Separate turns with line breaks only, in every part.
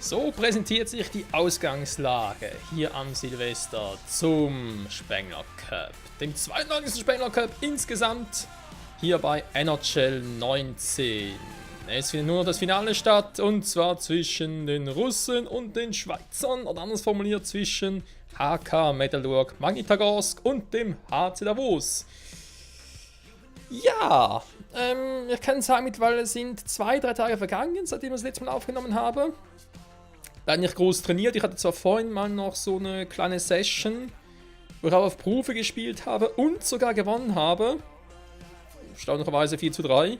So präsentiert sich die Ausgangslage hier am Silvester zum Spengler Cup, dem 92. Spengler Cup insgesamt hier bei NHL 19. Es findet nur noch das Finale statt, und zwar zwischen den Russen und den Schweizern, oder anders formuliert zwischen HK Metallurg Magnitogorsk und dem HC Davos. Ja, ich kann sagen, mittlerweile sind 2-3 Tage vergangen, seitdem ich das letzte Mal aufgenommen habe. Da nicht groß trainiert. Ich hatte zwar vorhin mal noch so eine kleine Session, wo ich auch auf Profi gespielt habe und sogar gewonnen habe. Erstaunlicherweise 4:3.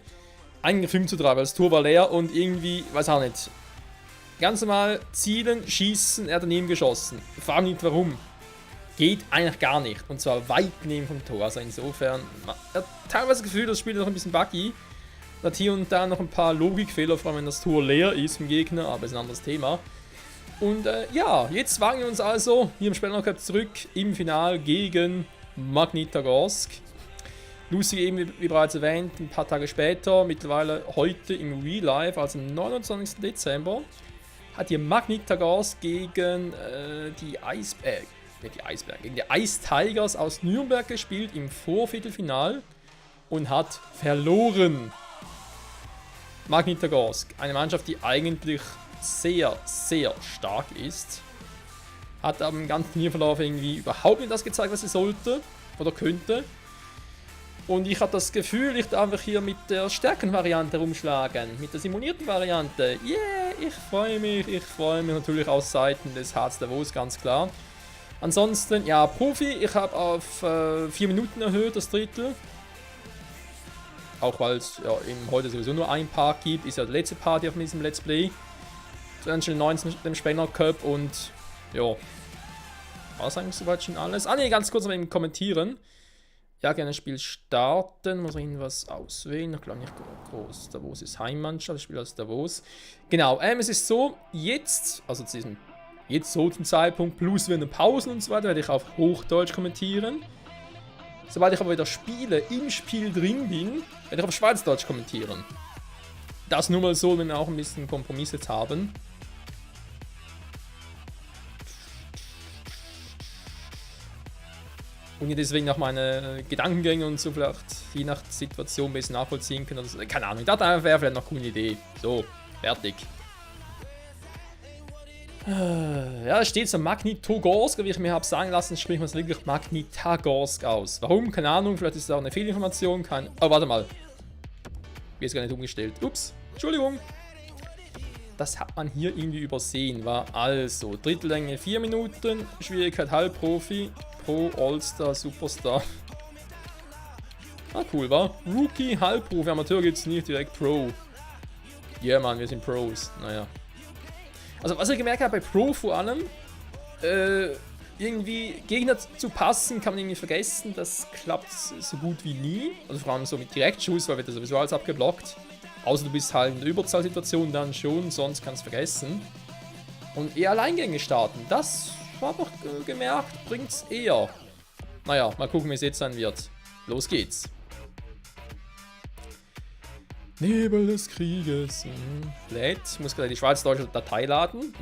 Eigentlich 5:3, weil das Tor war leer und irgendwie, weiß auch nicht. Ganz normal zielen, schießen, er hat daneben geschossen. Ich frage mich nicht warum. Geht eigentlich gar nicht. Und zwar weit neben vom Tor. Also insofern, man hat teilweise das Gefühl, das Spiel ist noch ein bisschen buggy. Hat hier und da noch ein paar Logikfehler, vor allem wenn das Tor leer ist im Gegner, aber ist ein anderes Thema. Und ja, jetzt wagen wir uns also hier im Spengler Cup zurück im Finale gegen Magnitogorsk. Lustig eben, wie bereits erwähnt, ein paar Tage später, mittlerweile heute im Real Life, also am 29. Dezember, hat hier Magnitogorsk gegen die Ice Tigers aus Nürnberg gespielt im Vorviertelfinal und hat verloren. Magnitogorsk, eine Mannschaft, die eigentlich sehr, sehr stark ist, hat am ganzen Turnierverlauf irgendwie überhaupt nicht das gezeigt, was sie sollte oder könnte. Und ich habe das Gefühl, ich darf einfach hier mit der Stärkenvariante rumschlagen, mit der simulierten Variante. Yeah, ich freue mich natürlich aus Seiten des HC Davos, ganz klar. Ansonsten, ja, Profi, ich habe auf 4 Minuten erhöht, das Drittel. Auch weil es ja heute sowieso nur einen Part gibt, ist ja die letzte Party auf diesem Let's Play. Schon 19 dem Spengler Cup und ja, war das eigentlich soweit schon alles? Ah ne, ganz kurz noch eben kommentieren. Ja, gerne das Spiel starten, muss ich irgendwas auswählen, ich glaube nicht groß. Davos ist Heimmannschaft, das Spiel aus Davos. Genau, es ist so, jetzt, also zu diesem, jetzt so zum Zeitpunkt, plus wenn Pausen und so weiter, werde ich auf Hochdeutsch kommentieren. Sobald ich aber wieder spiele, im Spiel drin bin, werde ich auf Schweizerdeutsch kommentieren. Das nur mal so, wenn wir auch ein bisschen Kompromiss jetzt haben. Und ihr deswegen auch meine Gedankengänge und so vielleicht je nach Situation ein bisschen nachvollziehen könnt. Also, keine Ahnung, das wäre vielleicht noch eine coole Idee. So, fertig. Ja, es steht so Magnitogorsk, wie ich mir habe sagen lassen, spricht man es wirklich Magnitogorsk aus. Warum? Keine Ahnung, vielleicht ist es auch eine Fehlinformation. Oh, warte mal. Wie ist gar nicht umgestellt. Ups, Entschuldigung. Das hat man hier irgendwie übersehen. War also Drittellänge 4 Minuten, Schwierigkeit Halbprofi, Pro, All-Star, Superstar. Ah, cool, war. Rookie, Halbprofi, Amateur gibt's nicht, direkt Pro. Ja, yeah, Mann, wir sind Pros. Naja. Also, was ich gemerkt habe bei Pro vor allem, irgendwie Gegner zu passen, kann man irgendwie vergessen. Das klappt so gut wie nie. Also vor allem so mit Direktschuss, weil wird das sowieso alles abgeblockt. Außer du bist halt in der Überzahlsituation dann schon, sonst kannst du vergessen. Und eher Alleingänge starten, das habe ich gemerkt, bringt's eher. Naja, mal gucken, wie es jetzt sein wird. Los geht's. Nebel des Krieges. Lädt. Ich muss gerade die schweizerdeutsche Datei laden.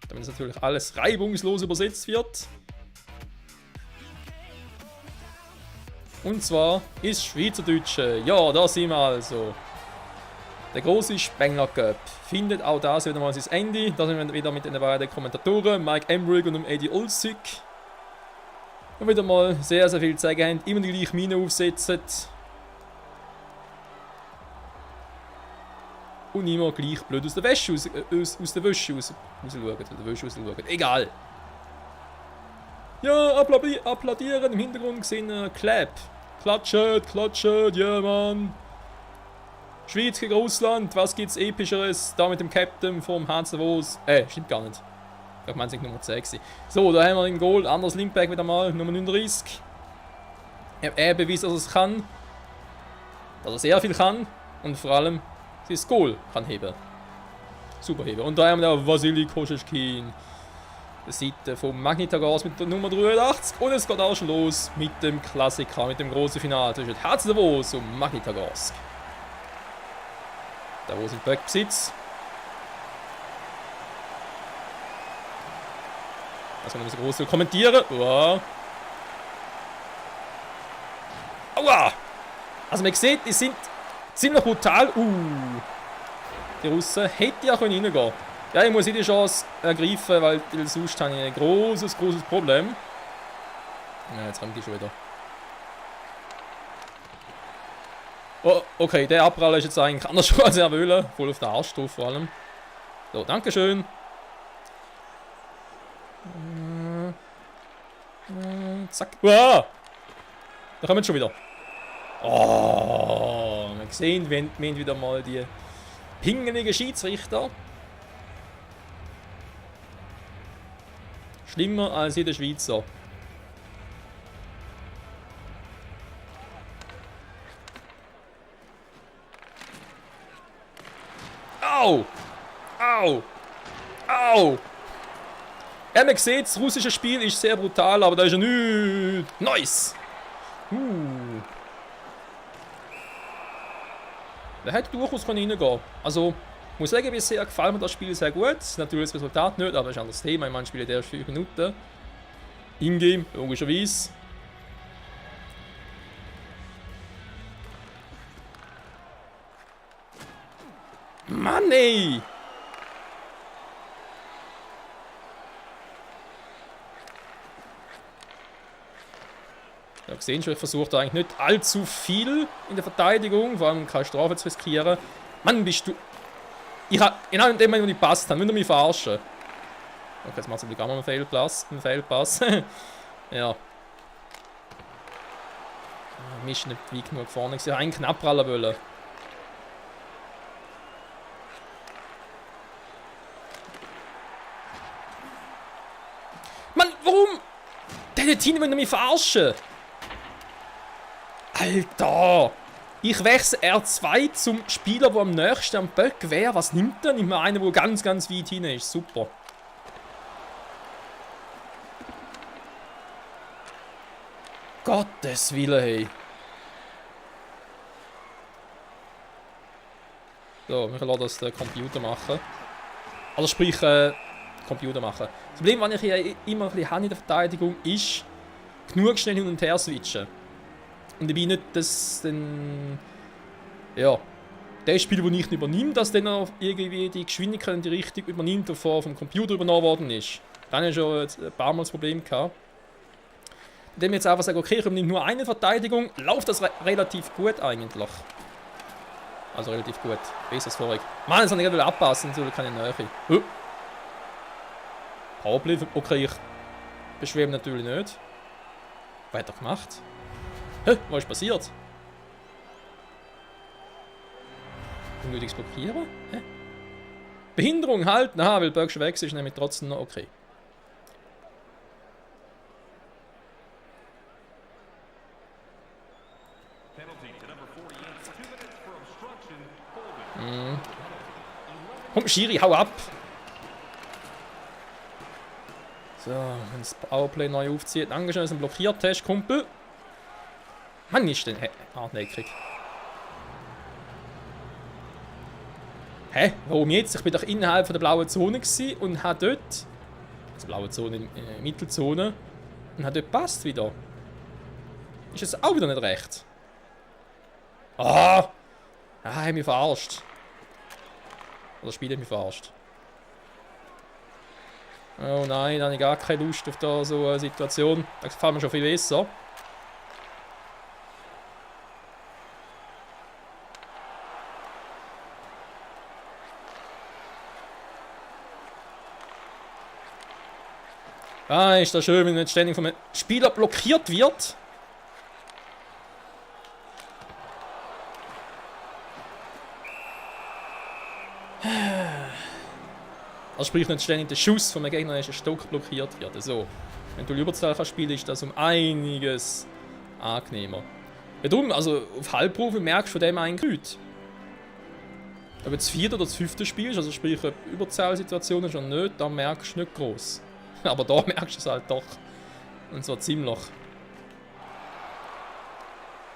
Damit es natürlich alles reibungslos übersetzt wird. Und zwar ist Schweizerdeutsche. Ja, da sind wir also. Der große Spengler Cup findet auch das wieder mal sein Ende. Da sind wir wieder mit den beiden Kommentatoren, Mike Emmerich und Eddie Olsig. Und wieder mal sehr, sehr viel zu sagen haben, immer die gleiche Mine aufsetzen. Und immer gleich blöd aus der Wäsche rausschauen. Egal. Ja, applaudieren. Im Hintergrund gesehen Clap. Klatschet, ja Mann. Schweiz gegen Russland, was gibt's Epischeres? Da mit dem Captain vom HC Davos. Stimmt gar nicht. Ich glaube, man ist Nummer 6. So, da haben wir den Goal. Anders Linkback wieder mal, Nummer 39. Er beweist, dass er es kann. Dass er sehr viel kann. Und vor allem, das Goal kann heben. Super heben. Und da haben wir den Vasily Koshechkin. Der Seite vom Magnitogorsk mit der Nummer 83. Und es geht auch schon los mit dem Klassiker, mit dem großen Finale zwischen HC Davos und Magnitogorsk. Davos in Böckbesitz. Also man muss groß kommentieren. Wow. Aua! Also man sieht, die sind ziemlich brutal. Die Russen hätten ja reingehen können. Ja, ich muss jede Chance ergreifen, weil sonst habe ich ein großes Problem. Ja, jetzt kommt die schon wieder. Oh, okay, der Abprall ist jetzt eigentlich anders als er will. Voll auf den Arsch drauf vor allem. So, dankeschön. Zack. Uah! Da kommen wir schon wieder. Oh, wir sehen, wir haben wieder mal die pingeligen Schiedsrichter. Schlimmer als jeder Schweizer. Au! Au! Au! Ja, man sieht, das russische Spiel ist sehr brutal, aber da ist ja nichts. Nice! Der hätte durchaus reingehen. Also, ich muss sagen, bisher gefällt mir das Spiel sehr gut. Natürlich das Resultat nicht, aber das ist ein anderes Thema. Ich meine, ich spiele erst 5 Minuten. Ingame, logischerweise. Mann, ey! Ja, gesehen schon, ich versuche da eigentlich nicht allzu viel in der Verteidigung, vor allem keine Strafe zu riskieren. Mann, bist du... Ich habe genau in dem Moment, wo ich gepasst habe, müsst ihr mich verarschen. Okay, jetzt macht es natürlich auch mal einen Fehlpass. Ja. Mist, nicht weit genug vorne. Ich wollte einen knapp prallen wollen. Mann, warum? Der Team will mich verarschen. Alter! Ich wechsle R2 zum Spieler, der am nächsten am Böck wäre. Was nimmt er? Nimmt man einen, der ganz weit hinein ist. Super. Gottes Willen, hey. So, wir lassen das den Computer machen. Also sprich, Computer machen. Das Problem, was ich hier immer ein bisschen habe in der Verteidigung, ist genug schnell hin und her switchen. Und dabei nicht, dass dann... Ja... Der Spieler, den ich nicht übernehme, dass dann auch irgendwie die Geschwindigkeit in die Richtung übernimmt, die vom Computer übernommen worden ist. Dann habe ich schon ein paar Mal das Problem gehabt. Indem ich jetzt einfach sage, okay, ich übernehme nur eine Verteidigung, läuft das relativ gut eigentlich. Also relativ gut. Besser als vorher. Mann, jetzt habe ich abpassen, natürlich keine Nähe. Powerplay, okay, ich beschwere mich natürlich nicht. Weiter gemacht. Hä? Was ist passiert? Unnötiges Blockieren? Hä? Behinderung halten! Aha, weil Berg schon weg ist, nämlich trotzdem noch okay. Komm, Schiri, hau ab! So, wenn das Powerplay neu aufzieht. Dankeschön, dass du ihn blockiert hast, Kumpel. Mann, ist denn hartnäckig. Hä? Warum jetzt? Ich bin doch innerhalb von der blauen Zone gewesen und habe dort... Also blaue Zone, Mittelzone. Und habe dort passt wieder. Ist jetzt auch wieder nicht recht. Ah! Ah, hat mich verarscht. Oder das Spiel hat mich verarscht. Oh nein, da habe ich gar keine Lust auf da so eine Situation. Da gefällt mir schon viel besser. Ah, ist das schön, wenn nicht ständig von einem Spieler blockiert wird. Also sprich nicht ständig der Schuss von einem Gegner, der Stock blockiert wird. So. Wenn du Überzahl kannst spielen, ist das um einiges angenehmer. Ja, darum, also auf Halbprofi merkst du von dem eigentlich nichts. Ob du das 4. oder das 5. spielst, also sprich Überzahlsituationen schon nicht, dann merkst du nicht groß. Aber da merkst du es halt doch. Und zwar ziemlich.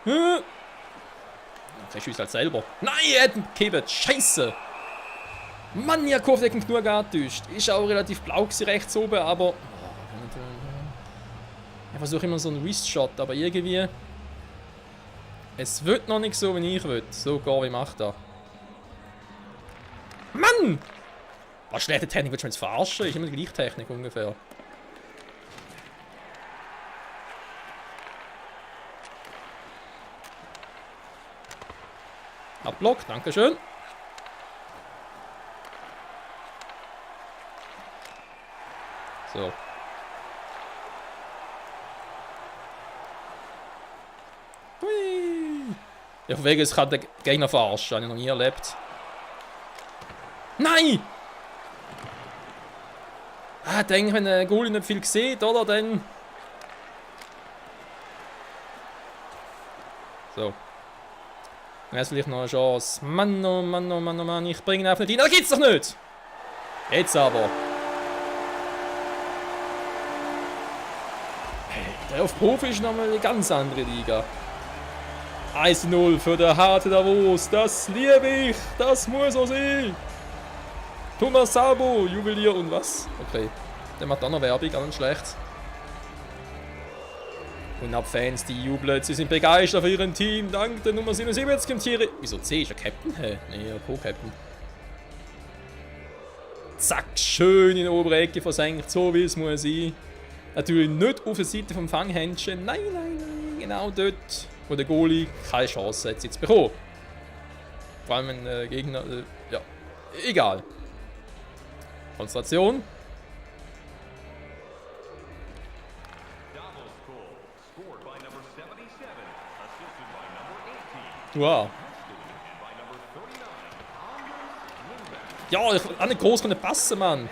Okay, schießt halt selber. Nein, er hat ihn gekippt. Scheiße! Mann, ich habe Kurvedecken genug angetäuscht. Ist auch relativ blau gewesen, rechts oben, aber... Ich versuche immer so einen Wrist-Shot, aber irgendwie... Es wird noch nicht so, wie ich will. So gar wie macht er. Mann! Was schlechte Technik, willst du mich jetzt verarschen? Ist immer die gleiche Technik ungefähr. Abblock, dankeschön. So. Hui. Ja, von wegen, es kann der Gegner verarschen. Habe ich noch nie erlebt. Nein! Ah, ich denke, wenn der Goalie nicht viel sieht, oder? Dann... So. Dann ist vielleicht noch eine Chance. Mann, oh Mann, oh Mann, oh Mann. Ich bringe ihn einfach nicht rein. Das geht's doch nicht! Jetzt aber. Der auf Profi ist nochmal eine ganz andere Liga. 1-0 für den Harte Davos. Das liebe ich. Das muss so sein. Thomas Sabo, Juwelier und was? Okay. Der macht auch noch Werbung, gar nicht schlecht. Und ab Fans, die jubeln. Sie sind begeistert für ihren Team. Dank der Nummer 77 im Tiere. Wieso C? Ist er Captain? Hä? Nee, Co-Captain. Zack, schön in der oberen Ecke versenkt. So wie es muss sein. Natürlich nicht auf der Seite vom Fanghändchen. Nein, nein, nein. Genau dort, wo der Goalie keine Chance hat, jetzt bekommen. Vor allem wenn der Gegner. Ja, egal. Konzentration. Wow. Ja, ich kann nicht groß passen, Mann.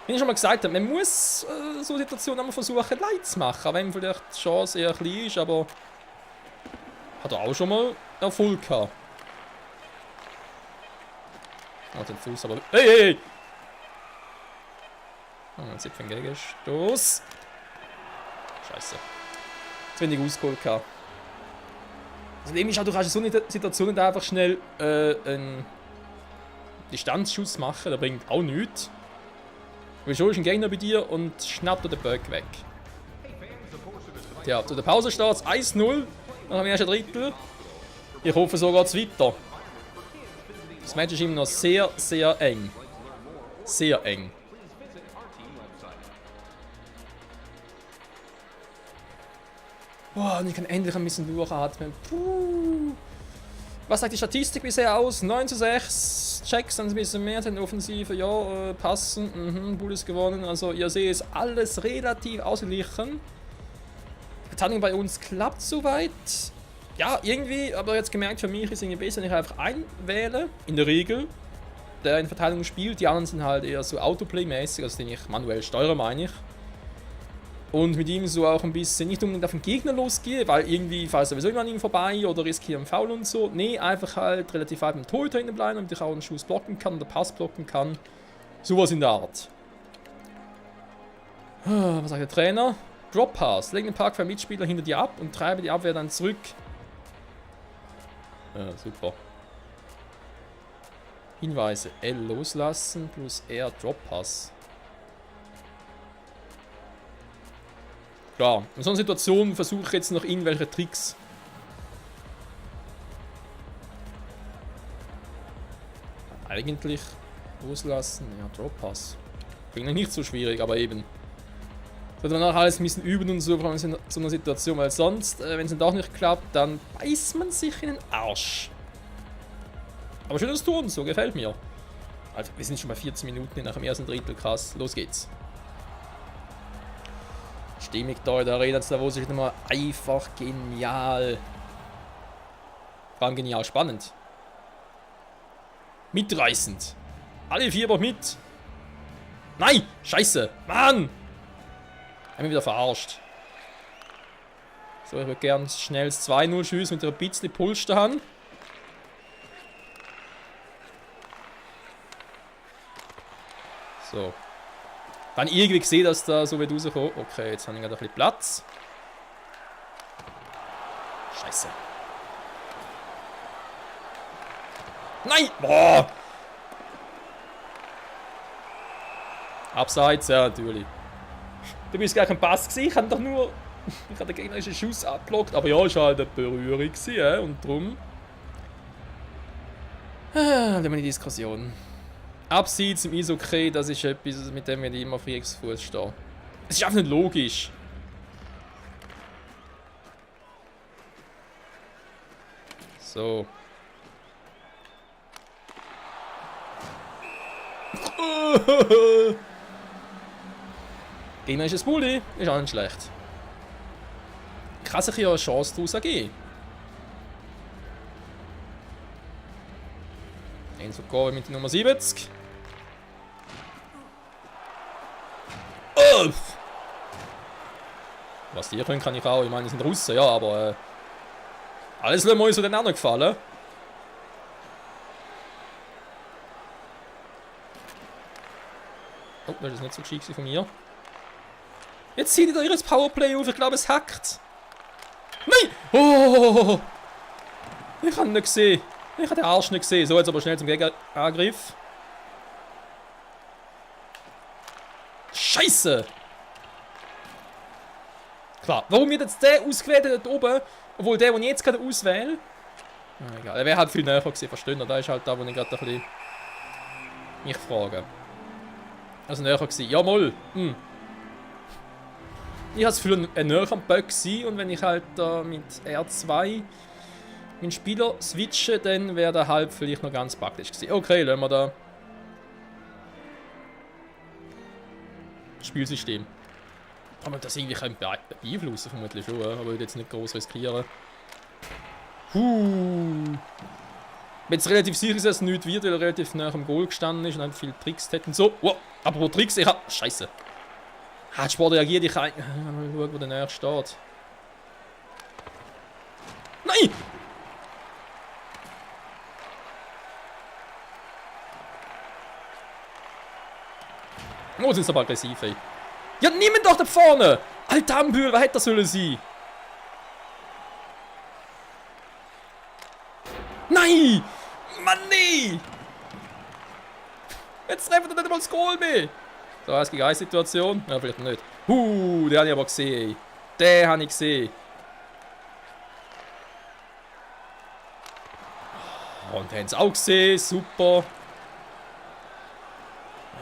Wie ich schon mal gesagt habe, man muss so Situationen einmal versuchen, leicht zu machen. Auch wenn vielleicht die Chance eher klein ist, aber hat er auch schon mal Erfolg gehabt. Ah, den Fuß aber. Hey, hey, hey! Oh, jetzt gibt es einen Gegenstoß. Scheiße. Zu wenig ausgeholt gehabt. Also, eben ist auch, du kannst in so einer Situation nicht einfach schnell einen Distanzschuss machen, der bringt auch nichts. Weil schon ist ein Gegner bei dir und schnappt dir den Böck weg. Ja, zu der Pause steht es 1-0 nach dem ersten Drittel. Ich hoffe, so geht es weiter. Das Match ist immer noch sehr, sehr eng. Sehr eng. Boah, und ich kann endlich ein bisschen durchatmen. Puh. Was sagt die Statistik bisher aus? 9:6. Checks ein bisschen mehr, sind Offensive, ja, passen. Bulls gewonnen. Also ihr seht, ist alles relativ ausgeglichen. Die Verteidigung bei uns klappt soweit. Ja, irgendwie, aber jetzt gemerkt, für mich ist es irgendwie besser, wenn ich einfach einwähle. In der Regel. Der in Verteidigung spielt. Die anderen sind halt eher so Autoplay-mäßig, also den ich manuell steuere, meine ich. Und mit ihm so auch ein bisschen nicht unbedingt auf den Gegner losgehe, weil irgendwie fahre sowieso immer an ihm vorbei oder riskiere einen Foul und so. Nee, einfach halt relativ weit mit dem Torhüter hinten bleiben, damit ich auch einen Schuss blocken kann oder Pass blocken kann. Sowas in der Art. Was sagt der Trainer? Drop Pass. Leg den Park für einen Mitspieler hinter dir ab und treibe die Abwehr dann zurück. Ja, super. Hinweise. L loslassen plus R Drop Pass. Klar, in so einer Situation versuche ich jetzt noch irgendwelche Tricks. Eigentlich loslassen, ja, Drop Pass. Klingt nicht so schwierig, aber eben. Sollte man auch alles ein bisschen üben und so, vor allem in so einer Situation, weil sonst, wenn es dann doch nicht klappt, dann beißt man sich in den Arsch. Aber schönes Tor, so gefällt mir. Also, wir sind schon bei 14 Minuten nach dem ersten Drittel, krass. Los geht's. Stimmig da in der Arena, wo sich nochmal einfach genial. Vor allem genial spannend. Mitreißend. Alle Fieber mit. Nein! Scheiße! Mann! Ich bin wieder verarscht. So, ich würde gerne schnell das 2-0 schiessen mit ein bisschen Puls da haben. So. Dann irgendwie gesehen, dass da so weit rauskommt. Okay, jetzt habe ich gerade ein bisschen Platz. Scheiße. Nein! Boah! Abseits, ja, natürlich. Du bist gar kein Pass gewesen, ich habe doch nur... Ich habe den gegnerischen Schuss abgelockt, aber ja, es war halt eine Berührung gewesen, ja, und darum... Da haben wir die Diskussion. Abseits im Eishockey, das ist etwas, mit dem ich immer auf Fuß stehe. Es ist einfach nicht logisch. So. Gegner ist ein Bulli, ist auch nicht schlecht. Kann sich ja eine Chance daraus ergeben. Enzo Gore mit der Nummer 70. Oh! Was die können, kann ich auch. Ich meine, die sind Russen, ja, aber alles lassen wir uns so den anderen gefallen. Oh, das ist nicht so gescheit von mir. Jetzt zieht ihr ihr Powerplay auf, ich glaube es hackt. Nein! Oh! Ich habe ihn nicht gesehen. Ich habe den Arsch nicht gesehen. So, jetzt aber schnell zum Gegenangriff. Scheiße! Klar, warum wird jetzt der ausgewählt dort oben, obwohl der, den ich jetzt gerade auswähle... Ah, egal, er wäre halt viel näher gewesen, verstehen. Da ist halt da, wo ich gerade ein bisschen mich frage. Also näher gewesen. Ja, moll. Ich habe es für ein näher am Bug gewesen und wenn ich halt da mit R2 meinen Spieler switche, dann wäre der halb vielleicht noch ganz praktisch gewesen. Okay, lassen wir da. Spielsystem. Kann man das irgendwie beeinflussen? Vermutlich schon, aber ich würde jetzt nicht groß riskieren. Wenn es relativ sicher ist, dass es nichts wird, weil er relativ nah am Goal gestanden ist und dann viele Tricks hätten. So, wow, apropos Tricks, ich hab. Scheiße. Hat Sport reagiert, ich kann. Mal schauen, wo der näher steht. Nein! Oh, sind aber aggressiv, ey. Ja, nimm ihn doch da vorne! Alter Ambühl, was hätte das sollen sein? Nein! Mann, nee! Jetzt treffen wir nicht mal das Goal mehr! So, es gibt eine Situation. Ja, vielleicht nicht. Den habe ich aber gesehen, ey. Den habe ich gesehen. Und den haben sie auch gesehen. Super.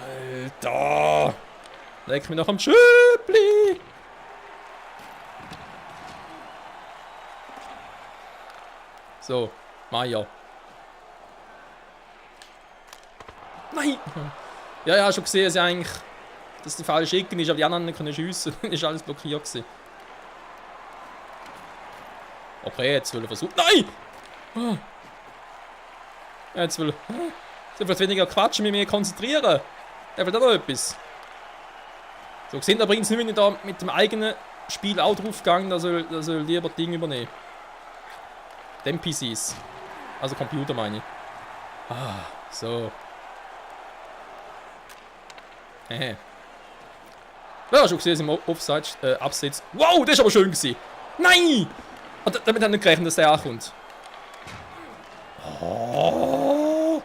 Alter! Leck mich noch am Schöpli! So, Maya. Nein! Ja, schon gesehen, dass eigentlich dass die falsche Ecke ist, aber die anderen nicht schiessen können. Ist alles blockiert gewesen. Okay, jetzt will er versuchen. Nein! Jetzt will er vielleicht weniger quatschen, mich mehr konzentrieren. Er will da noch etwas. So gesehen, da bringt es nicht, wenn ich da mit dem eigenen Spiel auch draufgegangen, da soll lieber Ding übernehmen. Den PCs. Also Computer meine ich. So. Ja, schon gesehen, im Offside, Abseits. Wow, das ist aber schön gewesen. Nein! Und damit hat nicht gerechnet, dass der ankommt. Oh.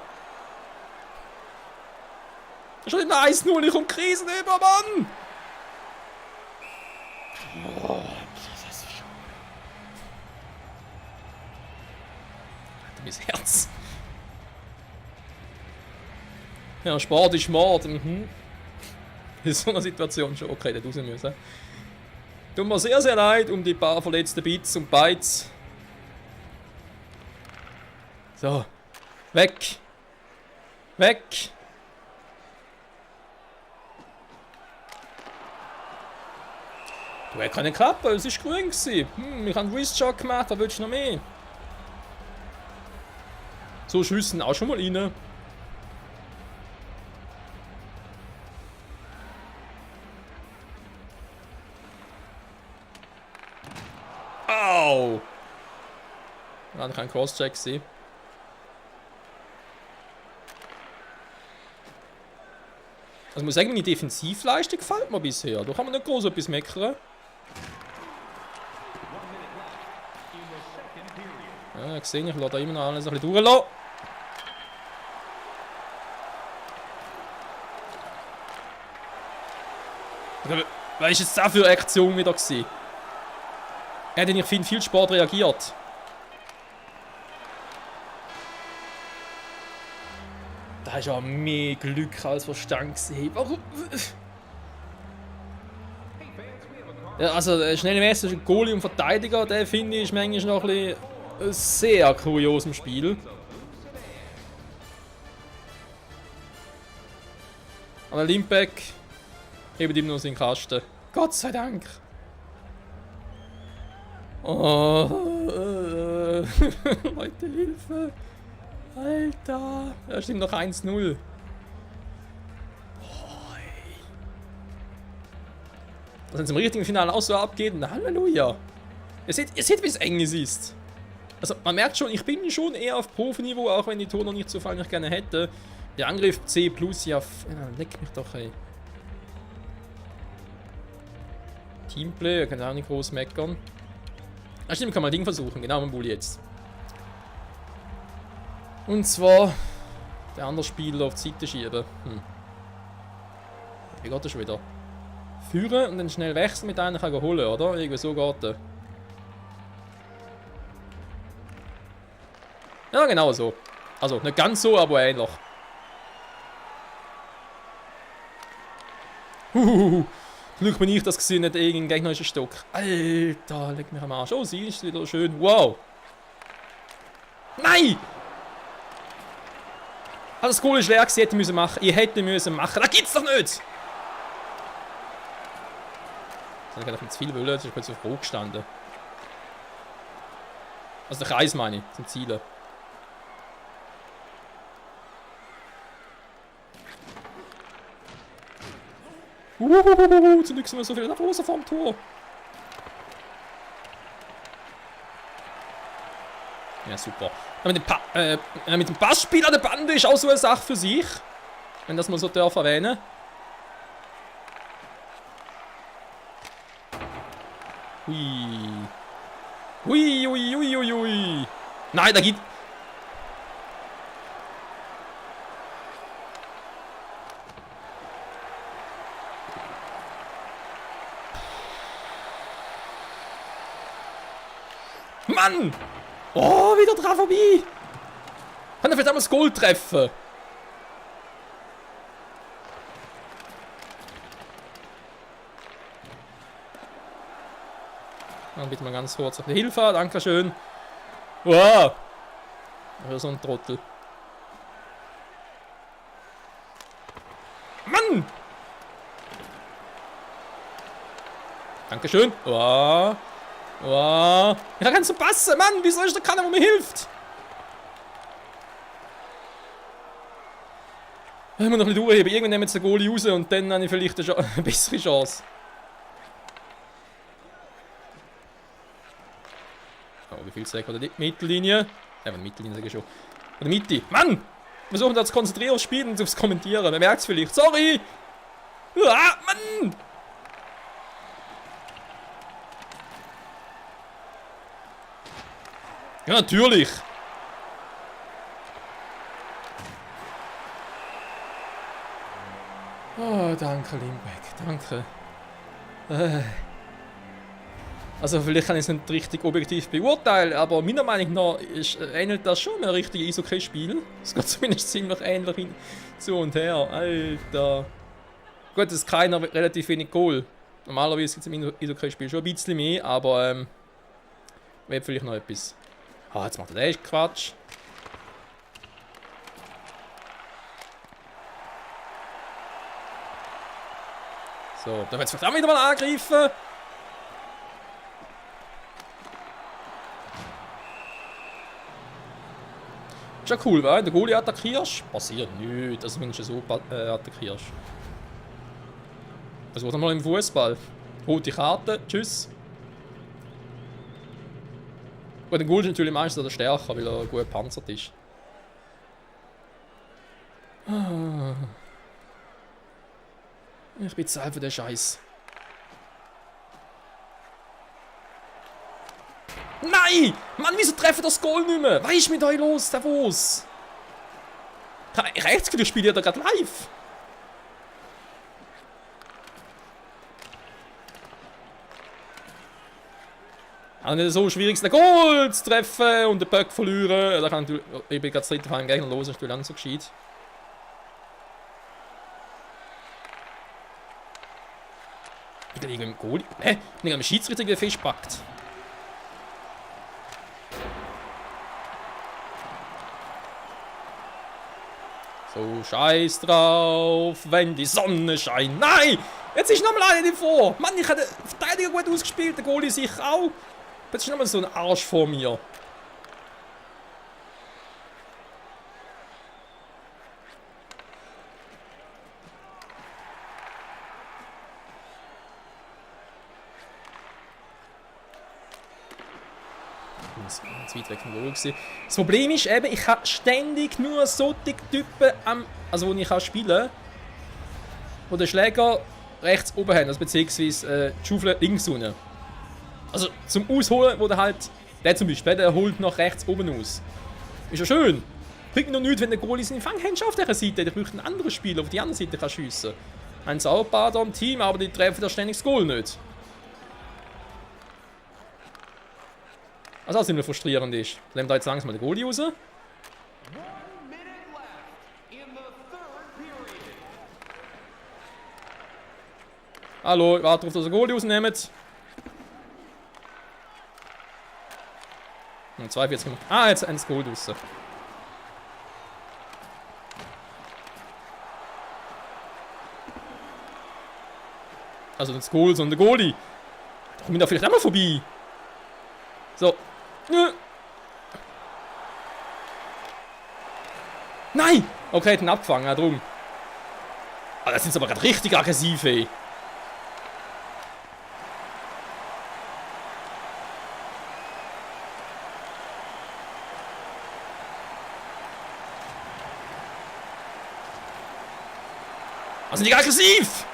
Schon in 1-0, ich komme Krisen über, Mann! Oh, Jesus. Mein Herz. Ja, Sport ist Mord. In so einer Situation schon. Okay, der raus müssen. Tut mir sehr, sehr leid um die paar verletzten Bits und Bytes. So. Weg. Weg. Du hättest keine Klappe, es war grün gewesen. Ich habe einen Wrist-Shot gemacht, da willst du noch mehr. So schiessen auch schon mal rein. Au! War kein Cross-Check gewesen. Also ich muss sagen, meine Defensivleistung gefällt mir bisher. Da kann man nicht groß etwas meckern. Ja, gesehen, ich lasse da immer noch alles ein bisschen durchlassen. Was ist jetzt das für eine Aktion wieder gewesen? Er hat eigentlich viel Sport reagiert. Da ist ja mehr Glück als Verstand gesehen. Warum? Ja, also schnellmäßig Goalie und Verteidiger, der finde ich manchmal noch ein bisschen sehr kurios im Spiel. Aber Limbeck hebt ihm nur seinen Kasten. Gott sei Dank. Oh, Leute, Hilfe. Alter. Da stimmt noch 1-0. Wenn es im richtigen Finale auch so abgeht, na Halleluja. Ihr seht, wie es eng ist. Also man merkt schon, ich bin schon eher auf Profiniveau, auch wenn die Tore noch nicht so fallen, ich gerne hätte. Der Angriff C+, ja, leck mich doch, ey. Teamplay, kann auch nicht groß meckern. Ah stimmt, kann man Ding versuchen, genau im Bull jetzt. Und zwar der andere Spieler auf die Seite schieben. Wie geht das schon wieder? Führen und dann schnell wechseln mit einer kann holen, oder? Irgendwie so geht das. Ja, genau so. Also nicht ganz so, aber ähnlich. Glück bin ich das gesehen, nicht irgendein gegnerischer Stock. Alter, leg mich am Arsch. Oh, sie ist wieder schön. Wow. Nein! Also das Goal ist leer gewesen, hätte müssen machen. Ich hätte müssen machen. Das gibt's doch nicht! Ich hätte nicht zu viel wollen, das ist plötzlich auf Rot gestanden. Also der Kreis meine ich, zum Zielen. Zum Glück sind wir so viel nach Hause vom Tor. Ja, super. Ja, mit dem Passspiel an der Bande ist auch so eine Sache für sich. Wenn das mal so darf erwähnen. Hui. Hui, hui, hui, hui, hui. Nein, da geht... Mann! Oh, wieder dran vorbei! Kann er vielleicht einmal das Goal treffen? Dann bitte mal ganz kurz auf die Hilfe, dankeschön. Wow! So ein Trottel. Mann! Dankeschön. Wow! Wow! Ja, kannst du passen, Mann! Wieso ist da keiner, der mir hilft? Ich muss noch ein bisschen durchheben. Irgendwann nehmen wir den Goalie raus und dann habe ich vielleicht eine bessere Chance. Oh, wie viel Säcke oder die Mittellinie? Ja, die Mittellinie sage ich schon. Oder Mitte. Mann! Wir versuchen da zu konzentrieren aufs Spielen und aufs Kommentieren. Man merkt es vielleicht. Sorry! Ah, Mann! Ja, natürlich! Oh, danke, Limbeck. Danke. Also, vielleicht kann ich es nicht richtig objektiv beurteilen, aber meiner Meinung nach ähnelt das schon ein richtiges Eishockey-Spiel. Es geht zumindest ziemlich ähnlich zu und her. Alter. Gut, es ist keiner relativ wenig Goal. Normalerweise gibt es im Eishockey-Spiel schon ein bisschen mehr, aber wäre vielleicht noch etwas. Ah, jetzt macht er echt Quatsch. So, dann wird es verdammt wieder mal angreifen. Ist ja cool, weil der Goalie attackierst. Passiert nichts, dass du so attackierst. Das wird mal im Fußball. Rote Karte, tschüss. Gut, der Goal ist natürlich meistens der stärker, weil er gut gepanzert ist. Ich bin zu alt für den Scheiß. Nein! Mann, wieso treffen das Goal nicht mehr? Was ist mit euch los, Davos? Ich habe echt das Gefühl, ich spiele ja da gerade live. Auch nicht so schwierig, den Goal zu treffen und den Böck verlieren. Da kann ich bin gerade das dritte Fall im Gegner los, ist lang so gescheit. Ich bin irgendwie im Goal. Hä? Ich bin am Schiedsrichter irgendwie festgepackt. So, scheiß drauf, wenn die Sonne scheint. Nein! Jetzt ist nochmal einer vor. Mann, ich habe den Verteidiger gut ausgespielt, der Goalie sicher auch. Jetzt ist nochmal so ein Arsch vor mir. Das war jetzt weit weg vom Goal gewesen. Das Problem ist eben, ich habe ständig nur solche Typen wo ich kann spielen kann, wo den Schläger rechts oben haben, also beziehungsweise die Schaufel links unten. Also zum Ausholen, wo der halt, der zum Beispiel, der holt nach rechts oben aus. Ist ja schön. Bringt noch nichts, wenn der Goalie seine Fanghand auf dieser Seite hat. Ich brauche einen anderen Spieler, der auf die andere Seite kann schiessen kann. Haben sie auch ein paar da im Team, aber die treffen da ständig das Goal nicht. Was auch ziemlich frustrierend ist. Nehmen wir da jetzt langsam mal den Goalie raus. Hallo, ich warte auf, dass ihr den Goalie rausnehmt. Und 42 gemacht. Ah, jetzt ein Goal raus. Also nicht das Goal, sondern der Goalie. Da kommen wir da vielleicht auch mal vorbei. So. Nein! Okay, hat ihn abgefangen, ja, drum. Ah, das sind aber gerade richtig aggressiv, ey. Was sind die aggressiv?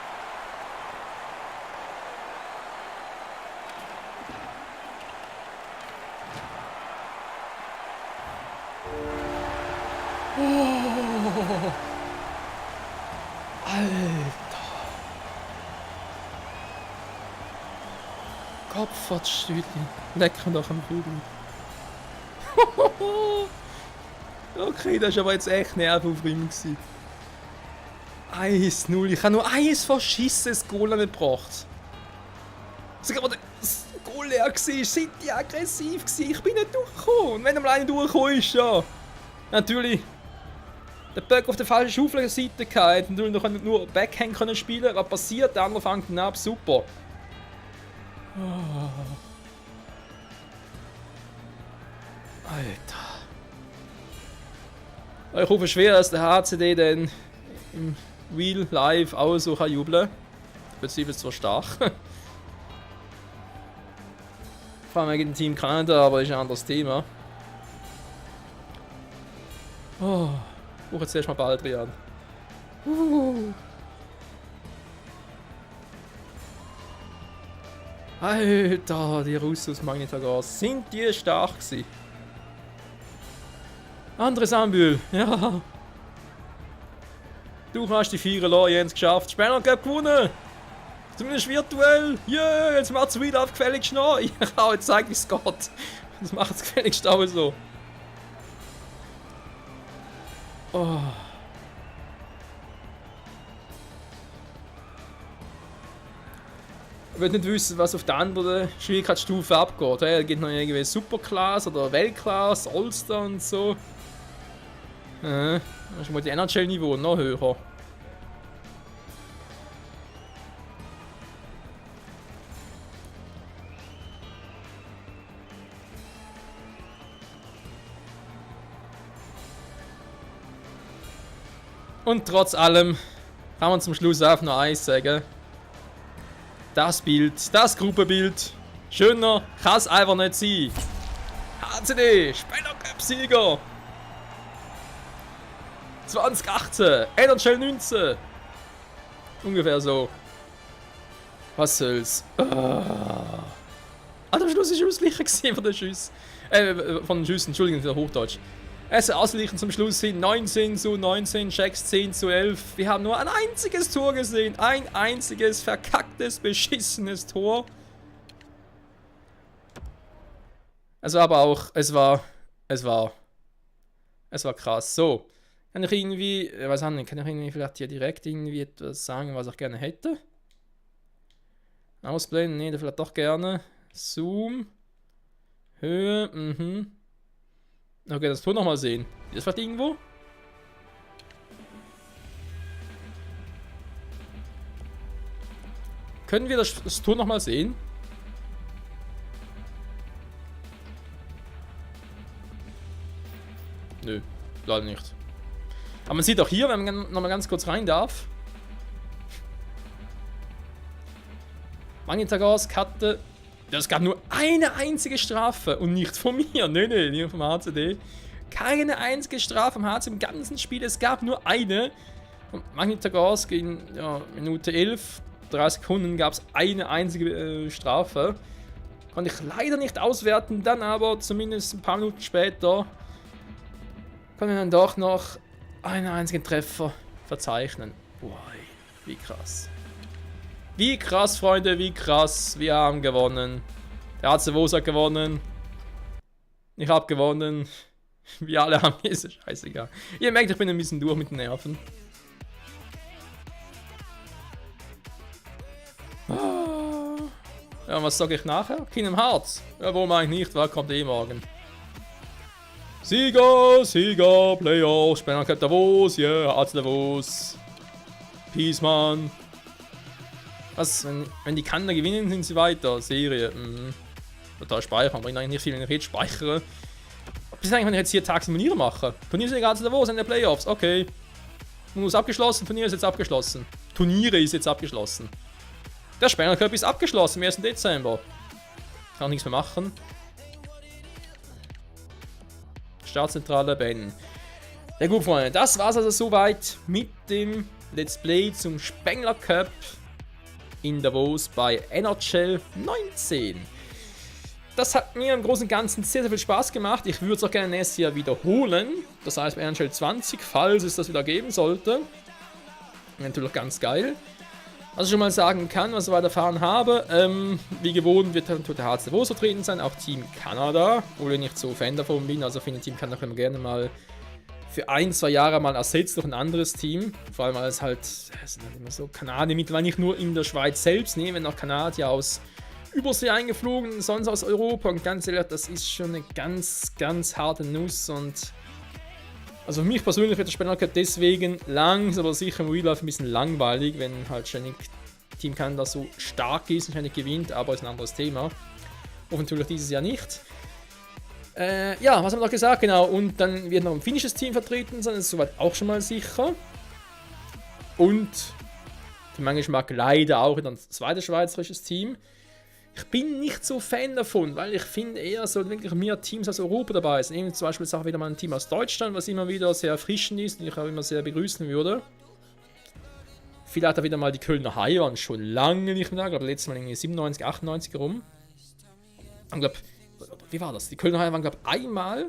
Oh. Alter. Kopfverstüten. Leck mir doch am Flügel. Okay, das war aber jetzt echt nervaufreibend gewesen. 1-0. Ich habe nur eins verschissenes Goal gebracht. Sogar aber das Goal leer war, sind die aggressiv gewesen. Ich bin nicht durchgekommen. Und wenn er mal einer durchgekommen ist, ja. Natürlich. Der Böck auf der falschen Schaufelseite gehabt. Natürlich noch nur Backhand können spielen. Was passiert? Der andere fängt ihn ab. Super. Oh. Alter. Ich hoffe schwer, dass der HCD dann im Real Life auch so kann jubeln. Beziehungsweise zwar stark. Vor allem gegen Team Kanada, aber ist ein anderes Thema. Oh, ich brauche jetzt erstmal Baldrian. Alter, die Russen aus Magnitogorsk, sind die stark gewesen. Andres Ambül, ja. Du kannst die Vierer lassen, ihr habt es geschafft. Spanner Cup gewonnen! Zumindest virtuell! Yeah, jetzt macht es wieder auf gefälligst noch. Ich habe jetzt gezeigt, wie es geht. Das macht es gefälligst auch so. Oh. Ich will nicht wissen, was auf der anderen Schwierigkeitsstufe abgeht. Da geht noch irgendwie Superclass oder Weltklasse, All-Star und so. Das ist mal die NHL-Niveau noch höher. Und trotz allem kann man zum Schluss auch noch eins sagen. Das Bild, das Gruppenbild, schöner kann es einfach nicht sein. HCD, Spieler-Cup-Sieger 2018, NHL 19. Ungefähr so. Was soll's? Ah, am Schluss war es gleiche von den Schüssen. Von den Schüssen, Entschuldigung, für Hochdeutsch. Es ausgeglichen zum Schluss sind 19:19, Jacks 10:11. Wir haben nur ein einziges Tor gesehen. Ein einziges verkacktes, beschissenes Tor. Es war aber auch, es war krass. So, kann ich irgendwie, weiß auch nicht, kann ich irgendwie vielleicht hier direkt irgendwie etwas sagen, was ich gerne hätte? Ausblenden, nee, vielleicht doch gerne. Zoom. Höhe, Okay, das Tor nochmal sehen. Ist das vielleicht irgendwo? Können wir das Tor nochmal sehen? Nö, leider nicht. Aber man sieht auch hier, wenn man nochmal ganz kurz rein darf. Magnitogorsk hatte. Es gab nur eine einzige Strafe und nicht von mir. Nee, nicht vom HCD. Keine einzige Strafe vom HCD im ganzen Spiel. Es gab nur eine. Und Magnitogorsk in Minute 11, 30 Sekunden gab es eine einzige Strafe. Konnte ich leider nicht auswerten, dann aber zumindest ein paar Minuten später konnte ich dann doch noch einen einzigen Treffer verzeichnen. Boah, wie krass. Wie krass, Freunde, wie krass. Wir haben gewonnen. Der HC Wos hat gewonnen. Ich habe gewonnen. Wir alle haben diese scheißegal. Ihr merkt, ich bin ein bisschen durch mit den Nerven. Ja, was sage ich nachher? Kingdom Hearts. Ja, warum eigentlich nicht? Wer kommt morgen? Sieger, Playoffs, Spencer Cup Davos, ja, HC Davos. Peace, Mann. Was, wenn die Kanner gewinnen, sind sie weiter. Serie. Total speichern, bringt eigentlich nicht viel, wenn ich jetzt speichere. Was ist eigentlich, wenn ich jetzt hier Tag Simulieren mache? Turnier ist egal, wo sind die Playoffs? Okay. Nur ist abgeschlossen, Turnier ist jetzt abgeschlossen. Turniere ist jetzt abgeschlossen. Der Spencer Cup ist abgeschlossen am 1. Dezember. Kann nichts mehr machen. Startzentrale beenden. Ja gut, Freunde, das war's also soweit mit dem Let's Play zum Spengler Cup in Davos bei NHL 19. Das hat mir im Großen und Ganzen sehr, sehr viel Spaß gemacht. Ich würde es auch gerne nächstes Jahr wiederholen. Das heißt bei NHL 20, falls es das wieder geben sollte. Natürlich ganz geil. Was ich schon mal sagen kann, was ich weiter erfahren habe, wie gewohnt wird der HC Davos vertreten sein, auch Team Kanada, obwohl ich nicht so Fan davon bin. Also finde Team Kanada können wir gerne mal für 1-2 Jahre mal ersetzt durch ein anderes Team. Vor allem, weil es halt, sind halt immer so Kanadier mittlerweile nicht nur in der Schweiz selbst, ne, wenn auch Kanadier aus Übersee eingeflogen, sonst aus Europa. Und ganz ehrlich, das ist schon eine ganz, ganz harte Nuss. Und also für mich persönlich wird der Spengler Cup deswegen langsam aber sicher im Real Life ein bisschen langweilig, wenn halt ständig Team Kanada so stark ist und ständig gewinnt, aber ist ein anderes Thema. Hoffentlich dieses Jahr nicht. Ja, was haben wir noch gesagt? Genau, und dann wird noch ein finnisches Team vertreten sein, das ist soweit auch schon mal sicher. Und für meinen Geschmack leider auch wieder ein zweites schweizerisches Team. Ich bin nicht so Fan davon, weil ich finde eher, sollten wirklich mehr Teams aus Europa dabei sein. Eben zum Beispiel ist auch wieder mal ein Team aus Deutschland, was immer wieder sehr erfrischend ist und ich auch immer sehr begrüßen würde. Vielleicht auch wieder mal die Kölner Haie, waren schon lange nicht mehr da, ich glaube letztes Mal irgendwie 97, 98 rum. Ich glaube, wie war das? Die Kölner Haie waren, glaube ich, einmal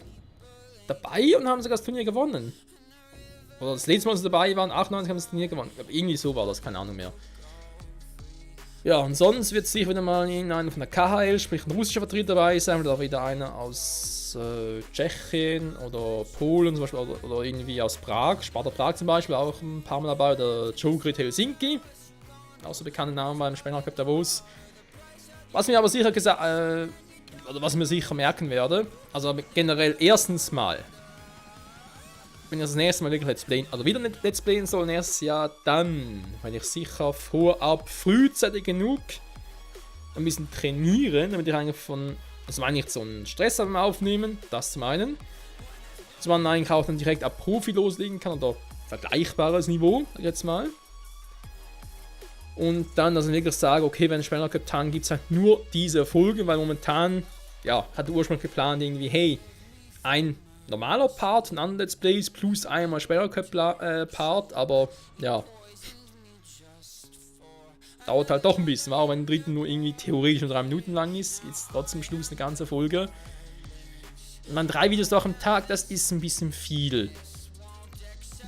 dabei und haben sogar das Turnier gewonnen. Oder das letzte Mal, als sie dabei waren, 98 haben das Turnier gewonnen. Ich glaube, irgendwie so war das, keine Ahnung mehr. Ja, und sonst wird sicher wieder mal einer von der KHL, sprich ein russischer Vertreter dabei sein, oder wieder einer aus Tschechien oder Polen zum Beispiel, oder irgendwie aus Prag, Sparta Prag zum Beispiel, auch ein paar Mal dabei, oder Joe Grit Helsinki, auch so bekannte Namen beim Spengler Cup Davos. Was mir aber sicher gesagt, oder was ich mir sicher merken werde, also generell erstens mal, wenn ich das nächste Mal wirklich Let's Playen, also wieder nicht Let's Playen soll nächstes Jahr, dann werde ich sicher vorab frühzeitig genug ein bisschen trainieren, damit ich eigentlich also nicht so einen Stress beim Aufnehmen, das zum einen, dass man eigentlich auch dann direkt ab Profi loslegen kann oder vergleichbares Niveau, jetzt mal. Und dann, dass ich wirklich sage, okay, wenn Spengler Cup Tagen gibt es halt nur diese Folge, weil momentan, ja, hat der Ursprung geplant irgendwie, hey, ein normaler Part von anderen Let's Plays plus einmal Spengler Cup Part, aber ja, dauert halt doch ein bisschen, auch wenn der dritten nur irgendwie theoretisch nur 3 Minuten lang ist, jetzt trotzdem Schluss eine ganze Folge. Und dann 3 Videos doch am Tag, das ist ein bisschen viel.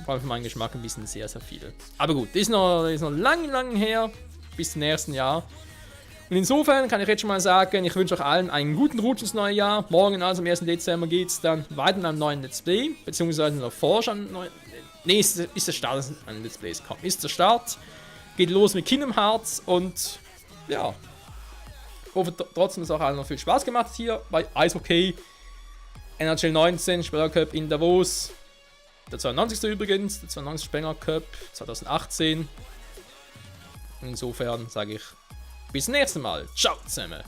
Vor allem für meinen Geschmack ein bisschen sehr, sehr viel. Aber gut, das ist noch lang her, bis zum nächsten Jahr. Und insofern kann ich jetzt schon mal sagen, ich wünsche euch allen einen guten Rutsch ins neue Jahr. Morgen, also am 1. Dezember, geht es dann weiter mit einem neuen Let's Play, beziehungsweise davor schon neuen. Ne, ist der Start an Let's Plays. Komm, ist der Start. Geht los mit Kingdom Hearts und ja. Ich hoffe trotzdem, dass auch allen noch viel Spaß gemacht hat hier bei Eishockey. NHL 19, Spenger Cup in Davos. Der 92. übrigens, der 92. Spenger Cup 2018. Insofern sage ich bis zum nächsten Mal. Ciao zusammen.